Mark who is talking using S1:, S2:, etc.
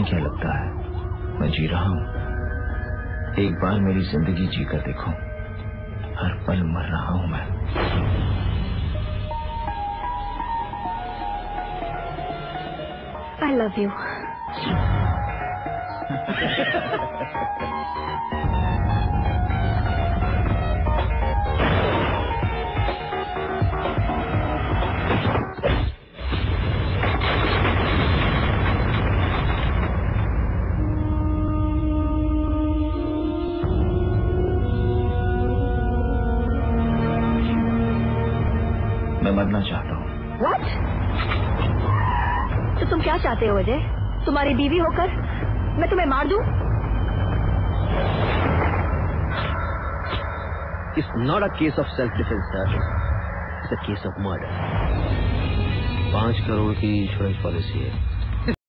S1: तुम्हें क्या लगता है मैं जी रहा हूं? एक बार मेरी जिंदगी जीकर देखो, हर पल मर रहा हूं मैं।
S2: I love you.
S1: मैं मरना चाहता हूँ।
S2: What? तो तुम क्या चाहते हो अजय? तुम्हारी बीवी होकर मैं तुम्हें मार दूं?
S3: It's not a case of self-defense, sir. It's a case of murder. 5 crore की इंश्योरेंस पॉलिसी है।